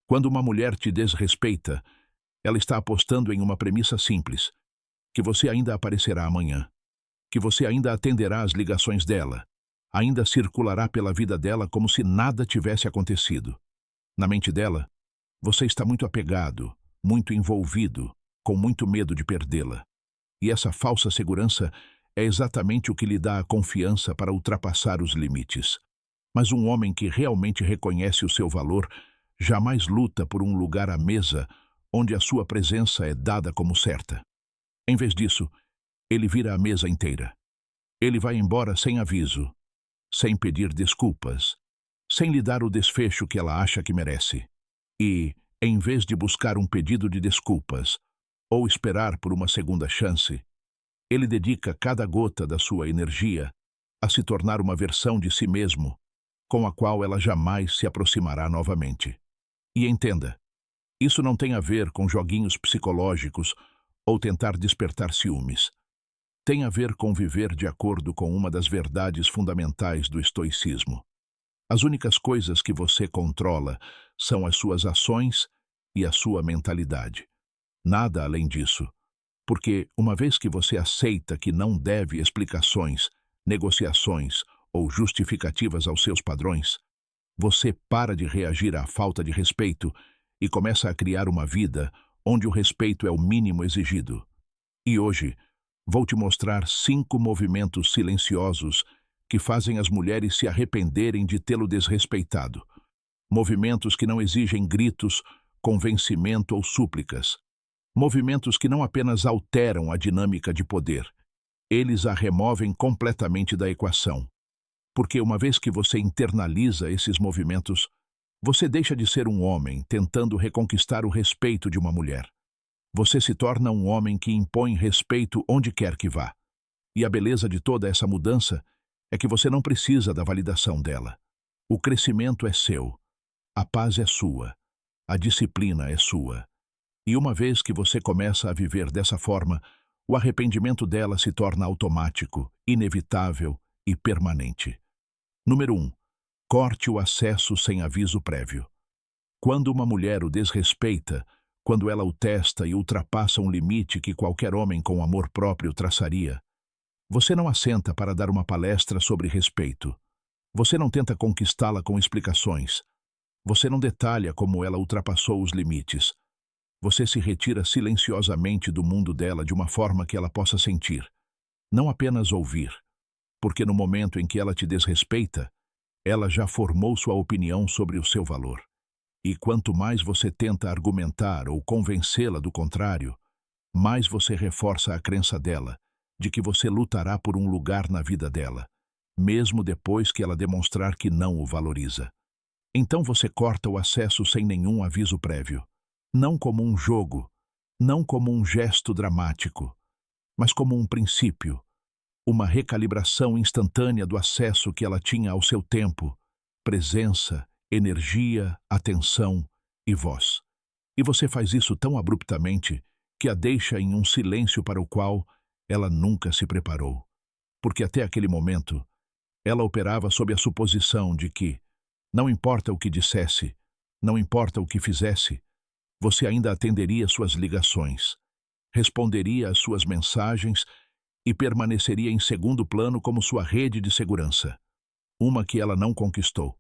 Quando uma mulher te desrespeita, ela está apostando em uma premissa simples: que você ainda aparecerá amanhã, que você ainda atenderá às ligações dela, ainda circulará pela vida dela como se nada tivesse acontecido. Na mente dela, você está muito apegado, muito envolvido, com muito medo de perdê-la. E essa falsa segurança é exatamente o que lhe dá a confiança para ultrapassar os limites. Mas um homem que realmente reconhece o seu valor jamais luta por um lugar à mesa onde a sua presença é dada como certa. Em vez disso, ele vira a mesa inteira. Ele vai embora sem aviso, sem pedir desculpas, sem lhe dar o desfecho que ela acha que merece. E, em vez de buscar um pedido de desculpas ou esperar por uma segunda chance, ele dedica cada gota da sua energia a se tornar uma versão de si mesmo com a qual ela jamais se aproximará novamente. E entenda, isso não tem a ver com joguinhos psicológicos ou tentar despertar ciúmes. Tem a ver com viver de acordo com uma das verdades fundamentais do estoicismo. As únicas coisas que você controla são as suas ações e a sua mentalidade. Nada além disso, porque uma vez que você aceita que não deve explicações, negociações ou justificativas aos seus padrões, você para de reagir à falta de respeito e começa a criar uma vida onde o respeito é o mínimo exigido. E hoje, vou te mostrar 5 movimentos silenciosos que fazem as mulheres se arrependerem de tê-lo desrespeitado. Movimentos que não exigem gritos, convencimento ou súplicas. Movimentos que não apenas alteram a dinâmica de poder, eles a removem completamente da equação. Porque uma vez que você internaliza esses movimentos, você deixa de ser um homem tentando reconquistar o respeito de uma mulher. Você se torna um homem que impõe respeito onde quer que vá. E a beleza de toda essa mudança é que você não precisa da validação dela. O crescimento é seu, a paz é sua, a disciplina é sua. E uma vez que você começa a viver dessa forma, o arrependimento dela se torna automático, inevitável e permanente. Número 1. Corte o acesso sem aviso prévio. Quando uma mulher o desrespeita, quando ela o testa e ultrapassa um limite que qualquer homem com amor próprio traçaria, você não assenta para dar uma palestra sobre respeito. Você não tenta conquistá-la com explicações. Você não detalha como ela ultrapassou os limites. Você se retira silenciosamente do mundo dela de uma forma que ela possa sentir, não apenas ouvir, porque no momento em que ela te desrespeita, ela já formou sua opinião sobre o seu valor. E quanto mais você tenta argumentar ou convencê-la do contrário, mais você reforça a crença dela de que você lutará por um lugar na vida dela, mesmo depois que ela demonstrar que não o valoriza. Então você corta o acesso sem nenhum aviso prévio. Não como um jogo, não como um gesto dramático, mas como um princípio, uma recalibração instantânea do acesso que ela tinha ao seu tempo, presença, energia, atenção e voz. E você faz isso tão abruptamente que a deixa em um silêncio para o qual ela nunca se preparou. Porque até aquele momento, ela operava sob a suposição de que, não importa o que dissesse, não importa o que fizesse, você ainda atenderia suas ligações, responderia às suas mensagens e permaneceria em segundo plano como sua rede de segurança, uma que ela não conquistou.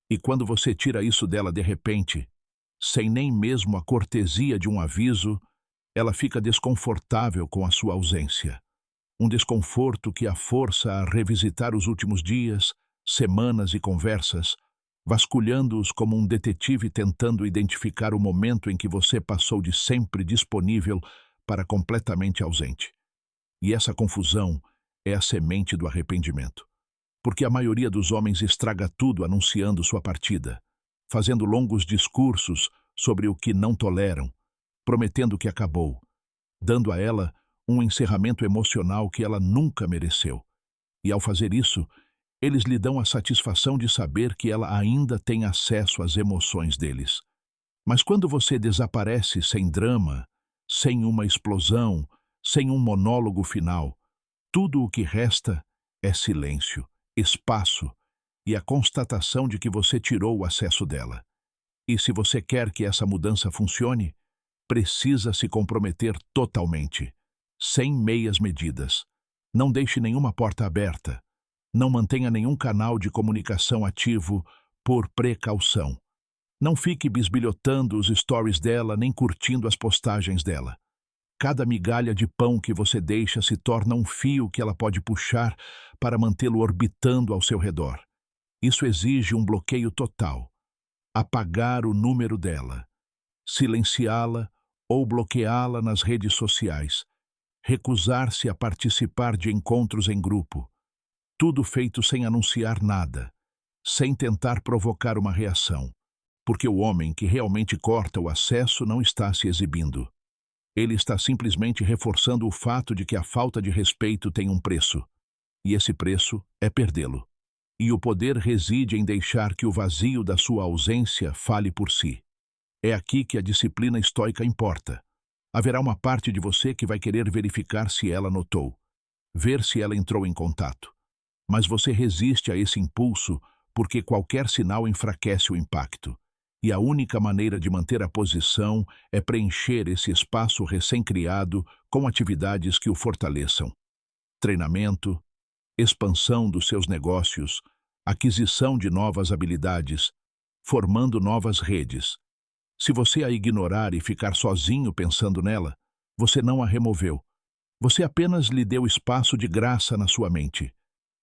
E quando você tira isso dela de repente, sem nem mesmo a cortesia de um aviso, ela fica desconfortável com a sua ausência. Um desconforto que a força a revisitar os últimos dias, semanas e conversas, vasculhando-os como um detetive tentando identificar o momento em que você passou de sempre disponível para completamente ausente. E essa confusão é a semente do arrependimento. Porque a maioria dos homens estraga tudo anunciando sua partida, fazendo longos discursos sobre o que não toleram, prometendo que acabou, dando a ela um encerramento emocional que ela nunca mereceu. E ao fazer isso, eles lhe dão a satisfação de saber que ela ainda tem acesso às emoções deles. Mas quando você desaparece sem drama, sem uma explosão, sem um monólogo final, tudo o que resta é silêncio, espaço e a constatação de que você tirou o acesso dela. E se você quer que essa mudança funcione, precisa se comprometer totalmente, sem meias medidas. Não deixe nenhuma porta aberta. Não mantenha nenhum canal de comunicação ativo por precaução. Não fique bisbilhotando os stories dela nem curtindo as postagens dela. Cada migalha de pão que você deixa se torna um fio que ela pode puxar para mantê-lo orbitando ao seu redor. Isso exige um bloqueio total. Apagar o número dela, silenciá-la ou bloqueá-la nas redes sociais, recusar-se a participar de encontros em grupo. Tudo feito sem anunciar nada, sem tentar provocar uma reação, porque o homem que realmente corta o acesso não está se exibindo. Ele está simplesmente reforçando o fato de que a falta de respeito tem um preço, e esse preço é perdê-lo. E o poder reside em deixar que o vazio da sua ausência fale por si. É aqui que a disciplina estoica importa. Haverá uma parte de você que vai querer verificar se ela notou, ver se ela entrou em contato. Mas você resiste a esse impulso porque qualquer sinal enfraquece o impacto. E a única maneira de manter a posição é preencher esse espaço recém-criado com atividades que o fortaleçam. Treinamento, expansão dos seus negócios, aquisição de novas habilidades, formando novas redes. Se você a ignorar e ficar sozinho pensando nela, você não a removeu. Você apenas lhe deu espaço de graça na sua mente.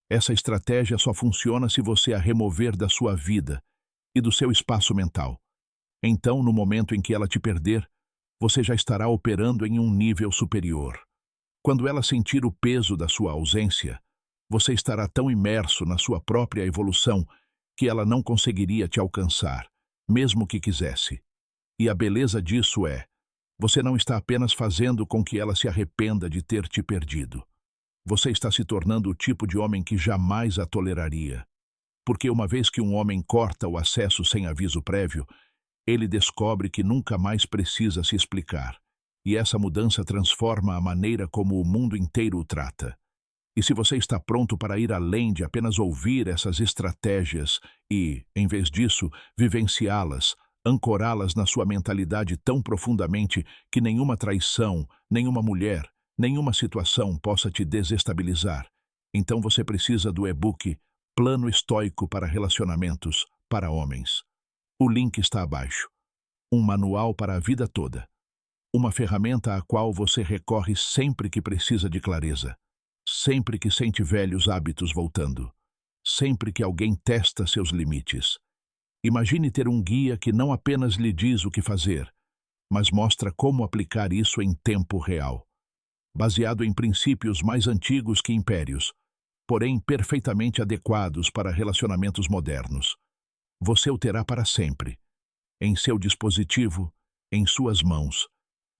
Essa estratégia só funciona se você a remover da sua vida e do seu espaço mental. Então, no momento em que ela te perder, você já estará operando em um nível superior. Quando ela sentir o peso da sua ausência, você estará tão imerso na sua própria evolução que ela não conseguiria te alcançar, mesmo que quisesse. E a beleza disso é, você não está apenas fazendo com que ela se arrependa de ter te perdido. Você está se tornando o tipo de homem que jamais a toleraria. Porque uma vez que um homem corta o acesso sem aviso prévio, ele descobre que nunca mais precisa se explicar. E essa mudança transforma a maneira como o mundo inteiro o trata. E se você está pronto para ir além de apenas ouvir essas estratégias e, em vez disso, vivenciá-las, ancorá-las na sua mentalidade tão profundamente que nenhuma traição, nenhuma mulher, nenhuma situação possa te desestabilizar, então você precisa do e-book Plano Estoico para Relacionamentos para Homens. O link está abaixo. Um manual para a vida toda. Uma ferramenta à qual você recorre sempre que precisa de clareza. Sempre que sente velhos hábitos voltando. Sempre que alguém testa seus limites. Imagine ter um guia que não apenas lhe diz o que fazer, mas mostra como aplicar isso em tempo real. Baseado em princípios mais antigos que impérios, porém perfeitamente adequados para relacionamentos modernos. Você o terá para sempre, em seu dispositivo, em suas mãos,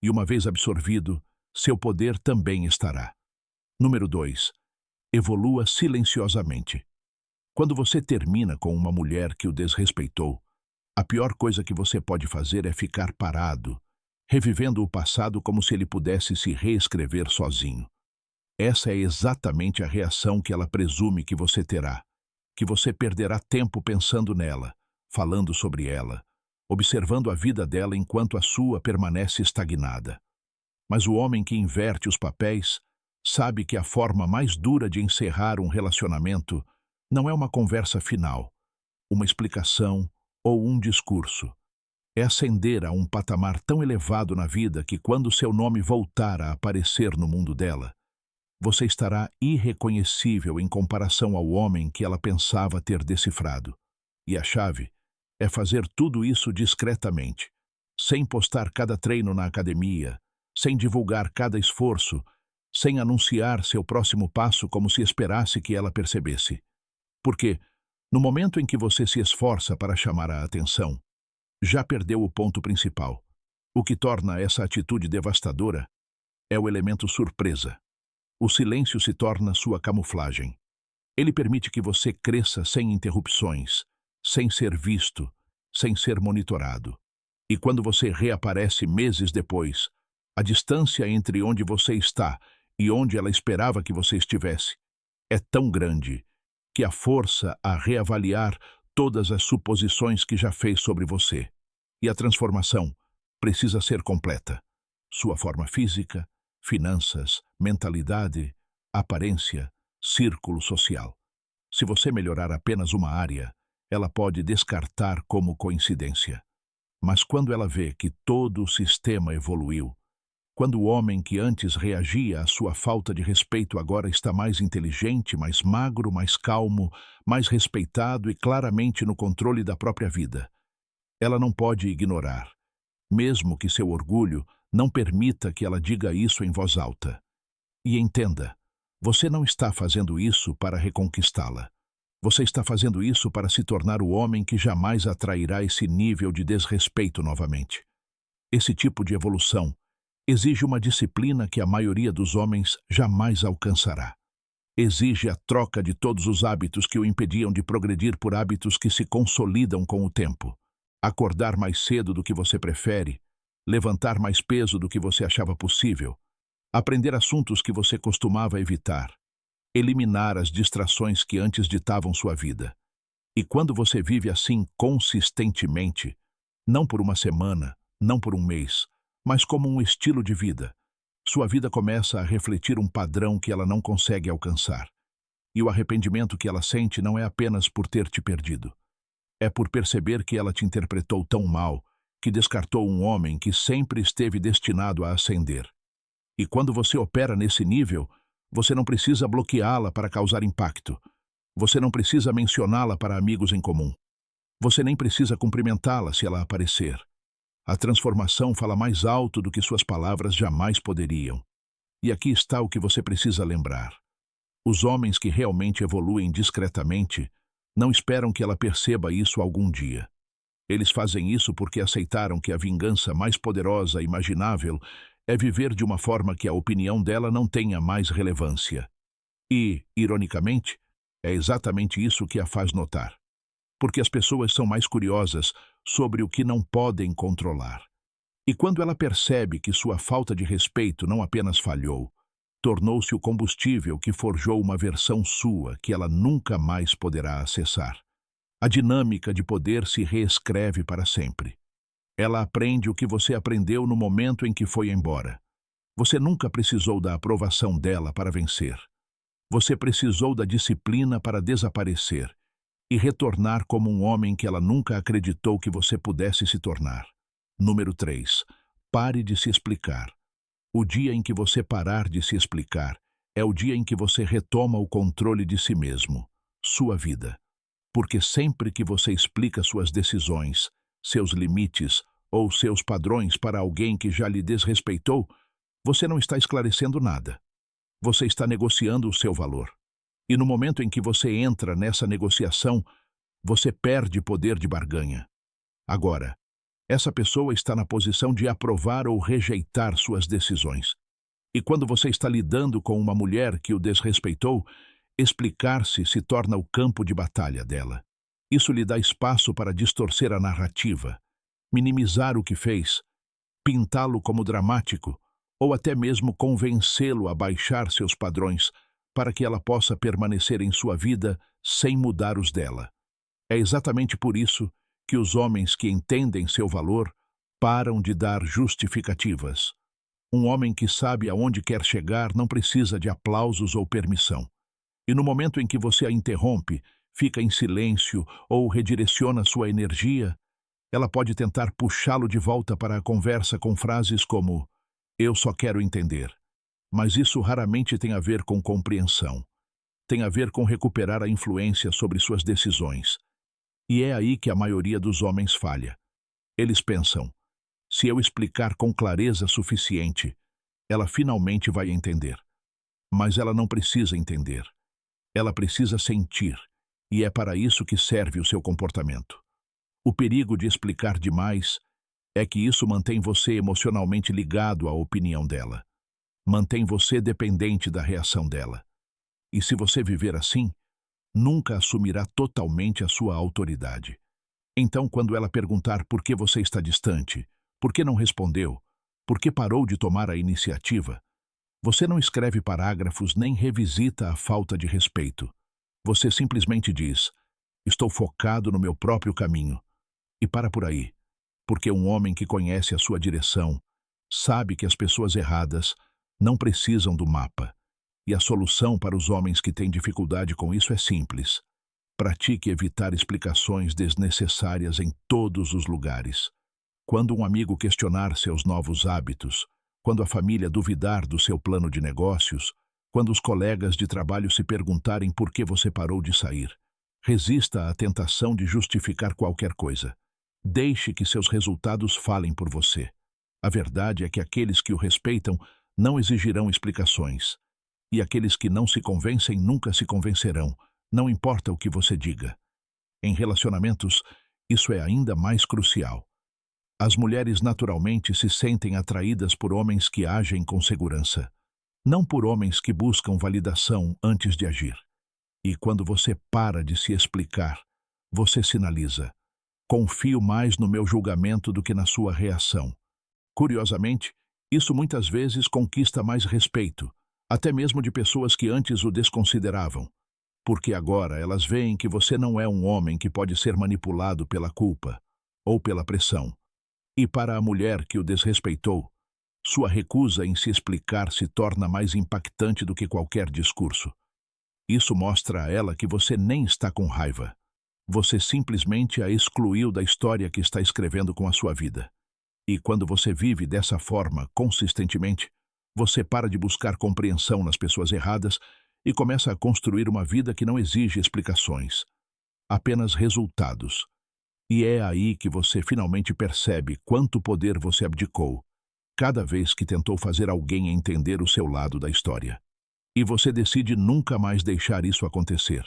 e uma vez absorvido, seu poder também estará. Número 2. Evolua silenciosamente. Quando você termina com uma mulher que o desrespeitou, a pior coisa que você pode fazer é ficar parado, revivendo o passado como se ele pudesse se reescrever sozinho. Essa é exatamente a reação que ela presume que você terá, que você perderá tempo pensando nela, falando sobre ela, observando a vida dela enquanto a sua permanece estagnada. Mas o homem que inverte os papéis sabe que a forma mais dura de encerrar um relacionamento não é uma conversa final, uma explicação ou um discurso. É ascender a um patamar tão elevado na vida que quando seu nome voltar a aparecer no mundo dela, você estará irreconhecível em comparação ao homem que ela pensava ter decifrado. E a chave é fazer tudo isso discretamente, sem postar cada treino na academia, sem divulgar cada esforço, sem anunciar seu próximo passo como se esperasse que ela percebesse. Porque, no momento em que você se esforça para chamar a atenção, já perdeu o ponto principal. O que torna essa atitude devastadora é o elemento surpresa. O silêncio se torna sua camuflagem. Ele permite que você cresça sem interrupções, sem ser visto, sem ser monitorado. E quando você reaparece meses depois, a distância entre onde você está e onde ela esperava que você estivesse é tão grande que a força a reavaliar todas as suposições que já fez sobre você. E a transformação precisa ser completa. Sua forma física, finanças, mentalidade, aparência, círculo social. Se você melhorar apenas uma área, ela pode descartar como coincidência. Mas quando ela vê que todo o sistema evoluiu, quando o homem que antes reagia à sua falta de respeito agora está mais inteligente, mais magro, mais calmo, mais respeitado e claramente no controle da própria vida, ela não pode ignorar, mesmo que seu orgulho não permita que ela diga isso em voz alta. E entenda, você não está fazendo isso para reconquistá-la. Você está fazendo isso para se tornar o homem que jamais atrairá esse nível de desrespeito novamente. Esse tipo de evolução exige uma disciplina que a maioria dos homens jamais alcançará. Exige a troca de todos os hábitos que o impediam de progredir por hábitos que se consolidam com o tempo. Acordar mais cedo do que você prefere, levantar mais peso do que você achava possível, aprender assuntos que você costumava evitar, eliminar as distrações que antes ditavam sua vida. E quando você vive assim consistentemente, não por uma semana, não por um mês, mas como um estilo de vida, sua vida começa a refletir um padrão que ela não consegue alcançar. E o arrependimento que ela sente não é apenas por ter te perdido. É por perceber que ela te interpretou tão mal, que descartou um homem que sempre esteve destinado a ascender. E quando você opera nesse nível, você não precisa bloqueá-la para causar impacto. Você não precisa mencioná-la para amigos em comum. Você nem precisa cumprimentá-la se ela aparecer. A transformação fala mais alto do que suas palavras jamais poderiam. E aqui está o que você precisa lembrar. Os homens que realmente evoluem discretamente não esperam que ela perceba isso algum dia. Eles fazem isso porque aceitaram que a vingança mais poderosa imaginável é viver de uma forma que a opinião dela não tenha mais relevância. E, ironicamente, é exatamente isso que a faz notar. Porque as pessoas são mais curiosas sobre o que não podem controlar. E quando ela percebe que sua falta de respeito não apenas falhou, tornou-se o combustível que forjou uma versão sua que ela nunca mais poderá acessar. A dinâmica de poder se reescreve para sempre. Ela aprende o que você aprendeu no momento em que foi embora. Você nunca precisou da aprovação dela para vencer. Você precisou da disciplina para desaparecer e retornar como um homem que ela nunca acreditou que você pudesse se tornar. Número 3. Pare de se explicar. O dia em que você parar de se explicar é o dia em que você retoma o controle de si mesmo, sua vida. Porque sempre que você explica suas decisões, seus limites ou seus padrões para alguém que já lhe desrespeitou, você não está esclarecendo nada. Você está negociando o seu valor. E no momento em que você entra nessa negociação, você perde poder de barganha. Agora, essa pessoa está na posição de aprovar ou rejeitar suas decisões. E quando você está lidando com uma mulher que o desrespeitou, explicar-se se torna o campo de batalha dela. Isso lhe dá espaço para distorcer a narrativa, minimizar o que fez, pintá-lo como dramático, ou até mesmo convencê-lo a baixar seus padrões para que ela possa permanecer em sua vida sem mudar os dela. É exatamente por isso que os homens que entendem seu valor param de dar justificativas. Um homem que sabe aonde quer chegar não precisa de aplausos ou permissão. E no momento em que você a interrompe, fica em silêncio ou redireciona sua energia, ela pode tentar puxá-lo de volta para a conversa com frases como "eu só quero entender". Mas isso raramente tem a ver com compreensão. Tem a ver com recuperar a influência sobre suas decisões. E é aí que a maioria dos homens falha. Eles pensam, se eu explicar com clareza suficiente, ela finalmente vai entender. Mas ela não precisa entender. Ela precisa sentir, e é para isso que serve o seu comportamento. O perigo de explicar demais é que isso mantém você emocionalmente ligado à opinião dela. Mantém você dependente da reação dela. E se você viver assim, nunca assumirá totalmente a sua autoridade. Então, quando ela perguntar por que você está distante, por que não respondeu, por que parou de tomar a iniciativa, você não escreve parágrafos nem revisita a falta de respeito. Você simplesmente diz, estou focado no meu próprio caminho. E para por aí. porque um homem que conhece a sua direção sabe que as pessoas erradas não precisam do mapa. E a solução para os homens que têm dificuldade com isso é simples. Pratique evitar explicações desnecessárias em todos os lugares. Quando um amigo questionar seus novos hábitos, quando a família duvidar do seu plano de negócios, quando os colegas de trabalho se perguntarem por que você parou de sair, resista à tentação de justificar qualquer coisa. Deixe que seus resultados falem por você. A verdade é que aqueles que o respeitam não exigirão explicações. E aqueles que não se convencem nunca se convencerão, não importa o que você diga. Em relacionamentos, isso é ainda mais crucial. As mulheres naturalmente se sentem atraídas por homens que agem com segurança, não por homens que buscam validação antes de agir. E quando você para de se explicar, você sinaliza: confio mais no meu julgamento do que na sua reação. Curiosamente, isso muitas vezes conquista mais respeito, até mesmo de pessoas que antes o desconsideravam, porque agora elas veem que você não é um homem que pode ser manipulado pela culpa ou pela pressão. E para a mulher que o desrespeitou, sua recusa em se explicar se torna mais impactante do que qualquer discurso. Isso mostra a ela que você nem está com raiva. Você simplesmente a excluiu da história que está escrevendo com a sua vida. E quando você vive dessa forma consistentemente, você para de buscar compreensão nas pessoas erradas e começa a construir uma vida que não exige explicações, apenas resultados. E é aí que você finalmente percebe quanto poder você abdicou, cada vez que tentou fazer alguém entender o seu lado da história. E você decide nunca mais deixar isso acontecer.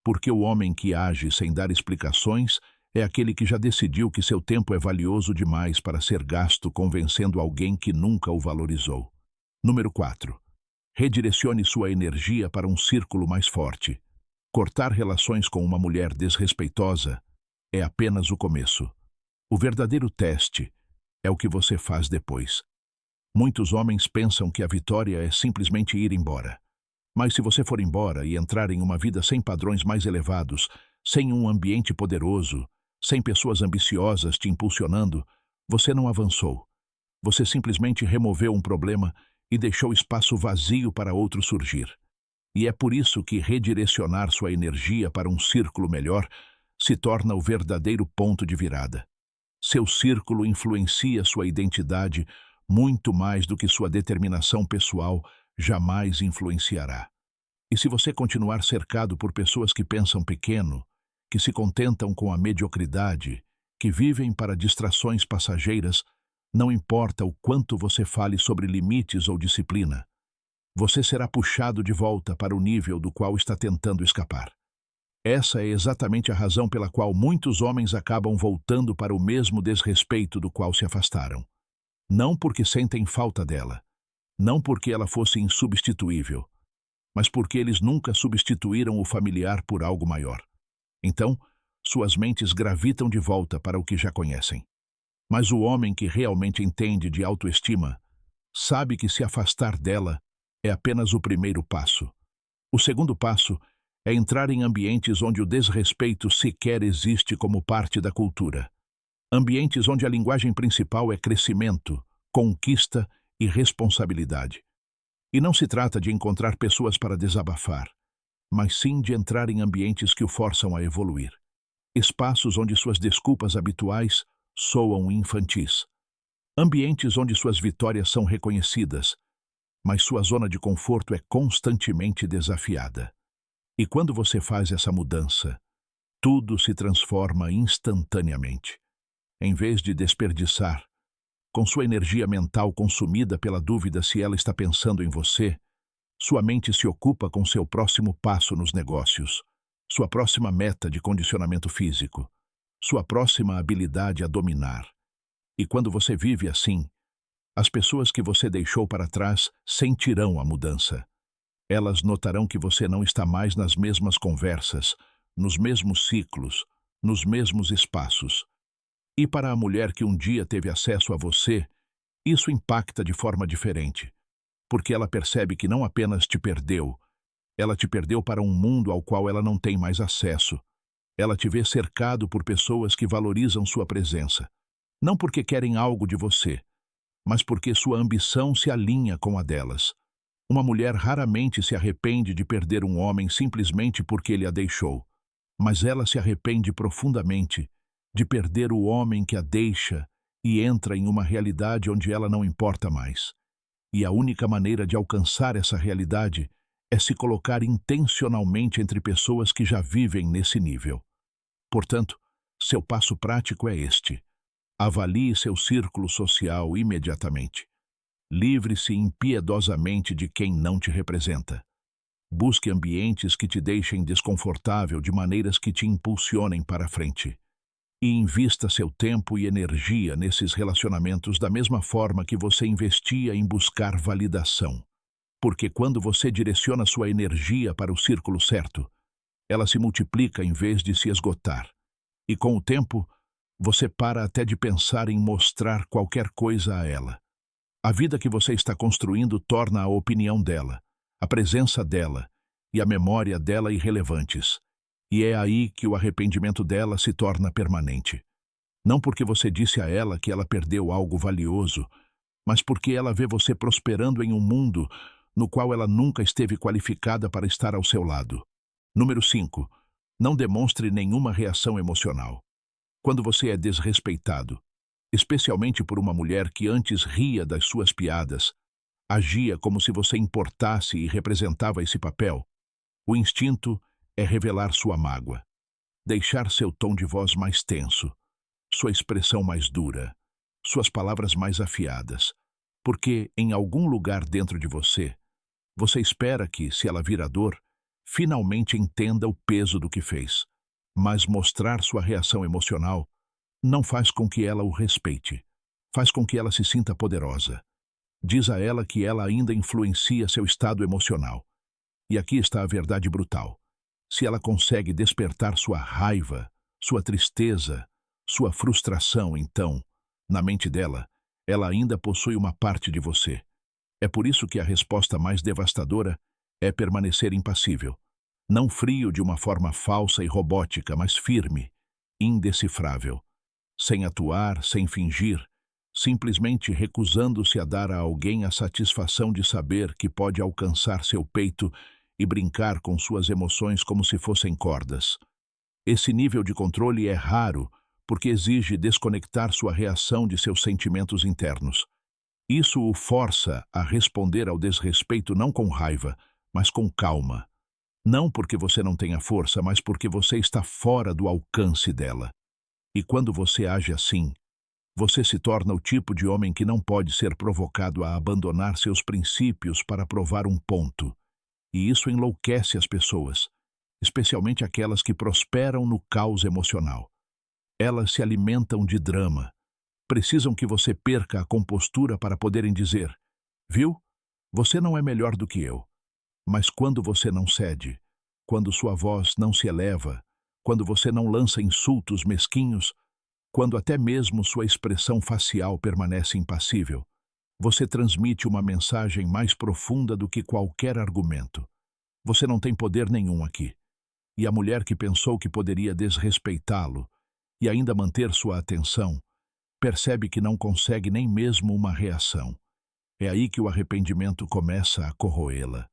Porque o homem que age sem dar explicações é aquele que já decidiu que seu tempo é valioso demais para ser gasto convencendo alguém que nunca o valorizou. Número 4. Redirecione sua energia para um círculo mais forte. Cortar relações com uma mulher desrespeitosa é apenas o começo. O verdadeiro teste é o que você faz depois. Muitos homens pensam que a vitória é simplesmente ir embora. Mas se você for embora e entrar em uma vida sem padrões mais elevados, sem um ambiente poderoso, sem pessoas ambiciosas te impulsionando, você não avançou. Você simplesmente removeu um problema e deixou espaço vazio para outro surgir. E é por isso que redirecionar sua energia para um círculo melhor se torna o verdadeiro ponto de virada. Seu círculo influencia sua identidade muito mais do que sua determinação pessoal jamais influenciará. E se você continuar cercado por pessoas que pensam pequeno, que se contentam com a mediocridade, que vivem para distrações passageiras, não importa o quanto você fale sobre limites ou disciplina, você será puxado de volta para o nível do qual está tentando escapar. Essa é exatamente a razão pela qual muitos homens acabam voltando para o mesmo desrespeito do qual se afastaram. Não porque sentem falta dela, não porque ela fosse insubstituível, mas porque eles nunca substituíram o familiar por algo maior. Então, suas mentes gravitam de volta para o que já conhecem. Mas o homem que realmente entende de autoestima sabe que se afastar dela é apenas o primeiro passo. O segundo passo é entrar em ambientes onde o desrespeito sequer existe como parte da cultura. Ambientes onde a linguagem principal é crescimento, conquista e responsabilidade. E não se trata de encontrar pessoas para desabafar, mas sim de entrar em ambientes que o forçam a evoluir. Espaços onde suas desculpas habituais soam infantis. Ambientes onde suas vitórias são reconhecidas, mas sua zona de conforto é constantemente desafiada. E quando você faz essa mudança, tudo se transforma instantaneamente. Em vez de desperdiçar, com sua energia mental consumida pela dúvida se ela está pensando em você, sua mente se ocupa com seu próximo passo nos negócios, sua próxima meta de condicionamento físico, sua próxima habilidade a dominar. E quando você vive assim, as pessoas que você deixou para trás sentirão a mudança. Elas notarão que você não está mais nas mesmas conversas, nos mesmos ciclos, nos mesmos espaços. E para a mulher que um dia teve acesso a você, isso impacta de forma diferente, porque ela percebe que não apenas te perdeu, ela te perdeu para um mundo ao qual ela não tem mais acesso. Ela te vê cercado por pessoas que valorizam sua presença, Não porque querem algo de você, mas porque sua ambição se alinha com a delas. Uma mulher raramente se arrepende de perder um homem simplesmente porque ele a deixou, mas ela se arrepende profundamente de perder o homem que a deixa e entra em uma realidade onde ela não importa mais. E a única maneira de alcançar essa realidade é se colocar intencionalmente entre pessoas que já vivem nesse nível. Portanto, seu passo prático é este: avalie seu círculo social imediatamente. Livre-se impiedosamente de quem não te representa. Busque ambientes que te deixem desconfortável de maneiras que te impulsionem para a frente. E invista seu tempo e energia nesses relacionamentos da mesma forma que você investia em buscar validação. Porque quando você direciona sua energia para o círculo certo, ela se multiplica em vez de se esgotar. E com o tempo, você para até de pensar em mostrar qualquer coisa a ela. A vida que você está construindo torna a opinião dela, a presença dela e a memória dela irrelevantes. E é aí que o arrependimento dela se torna permanente. Não porque você disse a ela que ela perdeu algo valioso, mas porque ela vê você prosperando em um mundo no qual ela nunca esteve qualificada para estar ao seu lado. Número 5. Não demonstre nenhuma reação emocional. Quando você é desrespeitado, especialmente por uma mulher que antes ria das suas piadas, agia como se você importasse e representava esse papel, o instinto é revelar sua mágoa, deixar seu tom de voz mais tenso, sua expressão mais dura, suas palavras mais afiadas, porque em algum lugar dentro de você, você espera que, se ela vir a dor, finalmente entenda o peso do que fez. Mas mostrar sua reação emocional não faz com que ela o respeite, faz com que ela se sinta poderosa. Diz a ela que ela ainda influencia seu estado emocional. E aqui está a verdade brutal. Se ela consegue despertar sua raiva, sua tristeza, sua frustração, então, na mente dela, ela ainda possui uma parte de você. É por isso que a resposta mais devastadora é permanecer impassível. Não frio de uma forma falsa e robótica, mas firme, indecifrável. Sem atuar, sem fingir, simplesmente recusando-se a dar a alguém a satisfação de saber que pode alcançar seu peito e brincar com suas emoções como se fossem cordas. Esse nível de controle é raro porque exige desconectar sua reação de seus sentimentos internos. Isso o força a responder ao desrespeito não com raiva, mas com calma. Não porque você não tenha força, mas porque você está fora do alcance dela. E quando você age assim, você se torna o tipo de homem que não pode ser provocado a abandonar seus princípios para provar um ponto. E isso enlouquece as pessoas, especialmente aquelas que prosperam no caos emocional. Elas se alimentam de drama. Precisam que você perca a compostura para poderem dizer: viu? Você não é melhor do que eu. Mas quando você não cede, quando sua voz não se eleva, quando você não lança insultos mesquinhos, quando até mesmo sua expressão facial permanece impassível, você transmite uma mensagem mais profunda do que qualquer argumento. Você não tem poder nenhum aqui. E a mulher que pensou que poderia desrespeitá-lo e ainda manter sua atenção, percebe que não consegue nem mesmo uma reação. É aí que o arrependimento começa a corroê-la,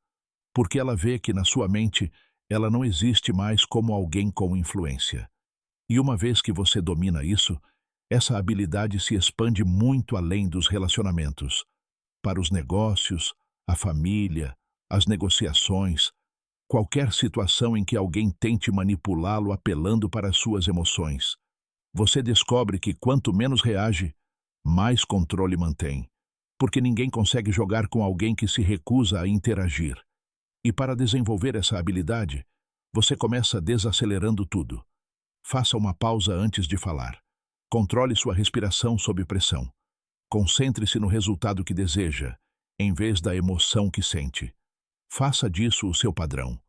porque ela vê que na sua mente ela não existe mais como alguém com influência. E uma vez que você domina isso, essa habilidade se expande muito além dos relacionamentos, para os negócios, a família, as negociações, qualquer situação em que alguém tente manipulá-lo apelando para suas emoções. Você descobre que quanto menos reage, mais controle mantém, porque ninguém consegue jogar com alguém que se recusa a interagir. E para desenvolver essa habilidade, você começa desacelerando tudo. Faça uma pausa antes de falar. Controle sua respiração sob pressão. Concentre-se no resultado que deseja, em vez da emoção que sente. Faça disso o seu padrão.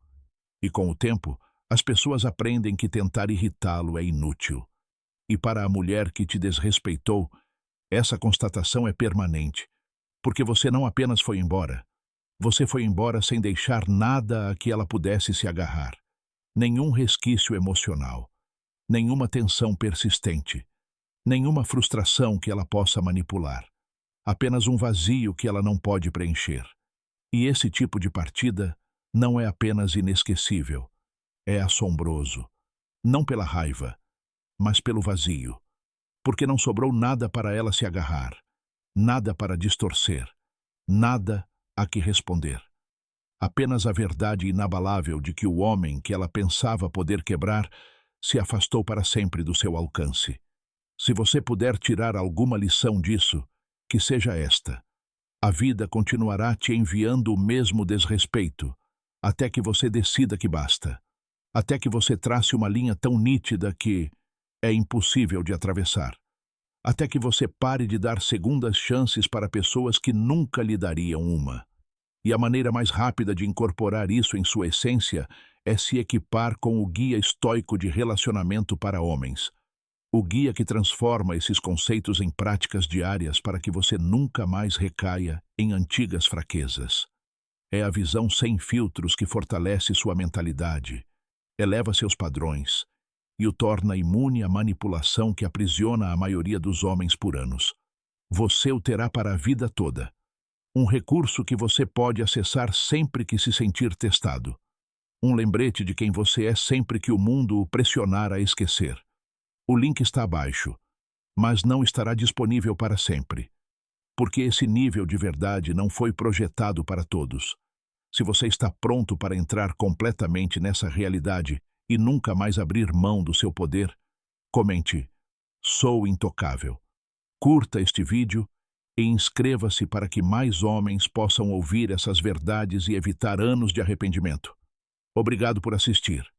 E com o tempo, as pessoas aprendem que tentar irritá-lo é inútil. E para a mulher que te desrespeitou, essa constatação é permanente, porque você não apenas foi embora, você foi embora sem deixar nada a que ela pudesse se agarrar. Nenhum resquício emocional, nenhuma tensão persistente. nenhuma frustração que ela possa manipular, apenas um vazio que ela não pode preencher. E esse tipo de partida não é apenas inesquecível, é assombroso, não pela raiva, mas pelo vazio, porque não sobrou nada para ela se agarrar, nada para distorcer, nada a que responder. Apenas a verdade inabalável de que o homem que ela pensava poder quebrar se afastou para sempre do seu alcance. Se você puder tirar alguma lição disso, que seja esta: a vida continuará te enviando o mesmo desrespeito, até que você decida que basta, até que você trace uma linha tão nítida que é impossível de atravessar, até que você pare de dar segundas chances para pessoas que nunca lhe dariam uma. E a maneira mais rápida de incorporar isso em sua essência é se equipar com o guia estoico de relacionamento para homens. O guia que transforma esses conceitos em práticas diárias para que você nunca mais recaia em antigas fraquezas. É a visão sem filtros que fortalece sua mentalidade, eleva seus padrões e o torna imune à manipulação que aprisiona a maioria dos homens por anos. Você o terá para a vida toda. Um recurso que você pode acessar sempre que se sentir testado. Um lembrete de quem você é sempre que o mundo o pressionar a esquecer. O link está abaixo, mas não estará disponível para sempre, porque esse nível de verdade não foi projetado para todos. Se você está pronto para entrar completamente nessa realidade e nunca mais abrir mão do seu poder, comente: "Sou intocável". Curta este vídeo e inscreva-se para que mais homens possam ouvir essas verdades e evitar anos de arrependimento. Obrigado por assistir.